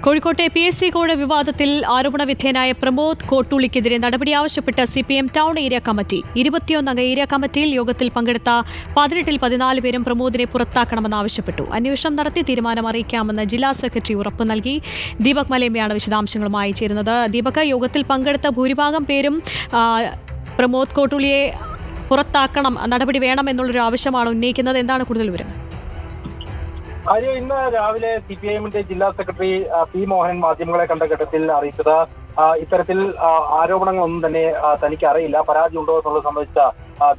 കോഴിക്കോട്ടെ PSC code വിവാദത്തിൽ ആരോപണ വിധേയനായ പ്രമോദ് കോട്ടൂളിക്കെതിരെ നടപടി ആവശ്യപ്പെട്ട് CPM ടൗൺ ഏരിയ കമ്മിറ്റി 21-അംഗ ഏരിയ കമ്മിറ്റിയിൽ യോഗത്തിൽ പങ്കെടുത്ത 18-ൽ 14 പേരും പ്രമോദിനെ പുറത്താക്കണമെന്നാവശ്യപ്പെട്ടു. അന്വേഷണം നടത്തി തീരുമാനം അറിയിക്കാമെന്ന് ജില്ലാ സെക്രട്ടറി ഉറപ്പു നൽകി. ദീപക് മലയമ്മയാണ് വിശദാംശങ്ങളുമായി ചേരുന്നത്. ദീപക്, യോഗത്തിൽ പങ്കെടുത്ത ഭൂരിഭാഗം പേരും പ്രമോദ് കോട്ടൂളിയെ പുറത്താക്കണം, നടപടി വേണം എന്നുള്ളൊരു ആവശ്യമാണ് ഉന്നയിക്കുന്നത്. എന്താണ് കൂടുതൽ വിവരം? ഇന്ന് രാവിലെ CPIMന്റെ ജില്ലാ സെക്രട്ടറി P. മോഹൻ മാധ്യമങ്ങളെ കണ്ട ഘട്ടത്തിൽ അറിയിച്ചത് ഇത്തരത്തിൽ ആരോപണങ്ങളൊന്നും തന്നെ തനിക്ക് അറിയില്ല, പരാതി ഉണ്ടോ എന്നുള്ളത് സംബന്ധിച്ച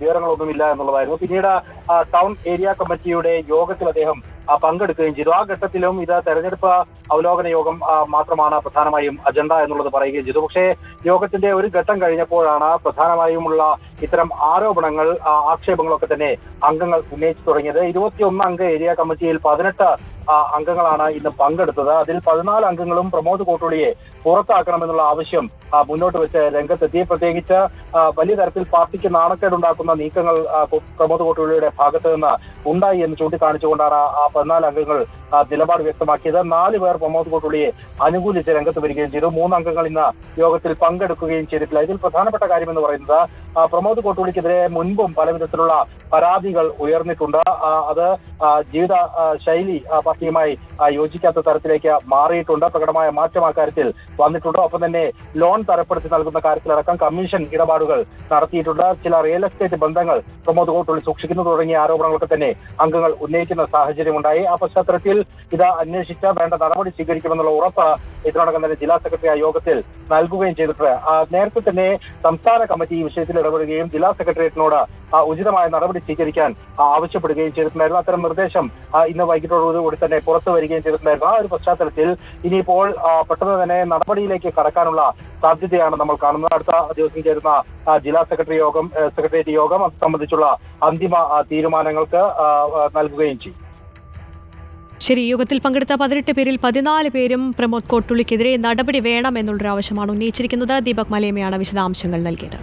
വിവരങ്ങളൊന്നുമില്ല എന്നുള്ളതായിരുന്നു. പിന്നീട് ടൗൺ ഏരിയ കമ്മിറ്റിയുടെ യോഗത്തിൽ അദ്ദേഹം പങ്കെടുക്കുകയും ചെയ്തു. ആ ഘട്ടത്തിലും ഇത് തെരഞ്ഞെടുപ്പ് അവലോകന യോഗം മാത്രമാണ് പ്രധാനമായും അജണ്ട എന്നുള്ളത് പറയുകയും ചെയ്തു. പക്ഷേ യോഗത്തിന്റെ ഒരു ഘട്ടം കഴിഞ്ഞപ്പോഴാണ് പ്രധാനമായുമുള്ള ഇത്തരം ആരോപണങ്ങൾ, ആക്ഷേപങ്ങളൊക്കെ തന്നെ അംഗങ്ങൾ ഉന്നയിച്ചു തുടങ്ങിയത്. 21-അംഗ ഏരിയ കമ്മിറ്റിയിൽ 18 അംഗങ്ങളാണ് ഇന്ന് പങ്കെടുത്തത്. അതിൽ 14 അംഗങ്ങളും പ്രമോദ് കോട്ടൂളിയെ പുറത്താക്കണമെന്നുള്ള ആവശ്യം മുന്നോട്ട് വെച്ച് രംഗത്തെത്തി. പ്രത്യേകിച്ച് വലിയ തരത്തിൽ പാർട്ടിക്ക് നാണക്കേടുണ്ടാക്കുന്ന നീക്കങ്ങൾ പ്രമോദ് കോട്ടൂളിയുടെ ഭാഗത്ത് നിന്ന് ഉണ്ടായി എന്ന് ചൂണ്ടിക്കാണിച്ചുകൊണ്ടാണ് ആ 14 അംഗങ്ങൾ നിലപാട് വ്യക്തമാക്കിയത്. 4 പേർ പ്രമോദ് കോട്ടൂളിയെ അനുകൂലിച്ച് രംഗത്ത് വരികയും ചെയ്തു. 3 അംഗങ്ങൾ ഇന്ന് യോഗത്തിൽ പങ്കെടുക്കുകയും ചെയ്തിട്ടില്ല. ഇതിൽ പ്രധാനപ്പെട്ട കാര്യം എന്ന് പറയുന്നത് പ്രമോദ് കോട്ടൂളിക്കെതിരെ മുൻപും പലവിധത്തിലുള്ള പരാതികൾ ഉയർന്നിട്ടുണ്ട്. അത് ജീവിത ശൈലി പാർട്ടിയുമായി യോജിക്കാത്ത തരത്തിലേക്ക് മാറിയിട്ടുണ്ട്. പ്രകടമായ മാറ്റം ആ കാര്യത്തിൽ വന്നിട്ടുണ്ട്. ഒപ്പം തന്നെ ലോൺ തരപ്പെടുത്തി നൽകുന്ന കാര്യത്തിലടക്കം കമ്മീഷൻ ഇടപാടുകൾ നടത്തിയിട്ടുണ്ട്. ചില റിയൽ എസ്റ്റേറ്റ് ബന്ധങ്ങൾ പ്രമോദ് കോട്ടൂളി സൂക്ഷിക്കുന്നു തുടങ്ങിയ ആരോപണങ്ങളൊക്കെ തന്നെ അംഗങ്ങൾ ഉന്നയിക്കുന്ന സാഹചര്യമുണ്ടായി. ആ പശ്ചാത്തലത്തിൽ ഇത് അന്വേഷിച്ച് വേണ്ട നടപടി സ്വീകരിക്കുമെന്നുള്ള ഉറപ്പ് ഇതിനോടകം തന്നെ ജില്ലാ സെക്രട്ടറി ആ യോഗത്തിൽ നൽകുകയും ചെയ്തിട്ടുണ്ട്. നേരത്തെ തന്നെ സംസ്ഥാന കമ്മിറ്റി ഈ വിഷയത്തിൽ ഇടപെടുകയും ജില്ലാ സെക്രട്ടേറിയറ്റിനോട് ഉചിതമായ നടപടി സ്വീകരിക്കാൻ ആവശ്യപ്പെടുകയും ചെയ്തിട്ടുണ്ടായിരുന്നു. അത്തരം നിർദ്ദേശം ഇന്ന് വൈകിട്ടോടുകൂടി തന്നെ പുറത്തു വരികയും ചെയ്തിട്ടുണ്ടായിരുന്നു. ആ ഒരു പശ്ചാത്തലത്തിൽ ഇനിയിപ്പോൾ പെട്ടെന്ന് തന്നെ നടപടിയിലേക്ക് കടക്കാനുള്ള സാധ്യതയാണ് നമ്മൾ കാണുന്നത്. അടുത്ത ദിവസം ചേരുന്ന ജില്ലാ സെക്രട്ടേറിയറ്റ് യോഗം അത് സംബന്ധിച്ചുള്ള അന്തിമ തീരുമാനങ്ങൾക്ക് നൽകുകയും ചെയ്യും. ശരി, യോഗത്തിൽ പങ്കെടുത്ത 18 പേരിൽ 14 പേരും പ്രമോദ് കോട്ടൂളിക്കെതിരെ നടപടി വേണം എന്നുള്ളൊരു ആവശ്യമാണ് ഉന്നയിച്ചിരിക്കുന്നത്. ദീപക് മലയമ്മയാണ് വിശദാംശങ്ങൾ നൽകിയത്.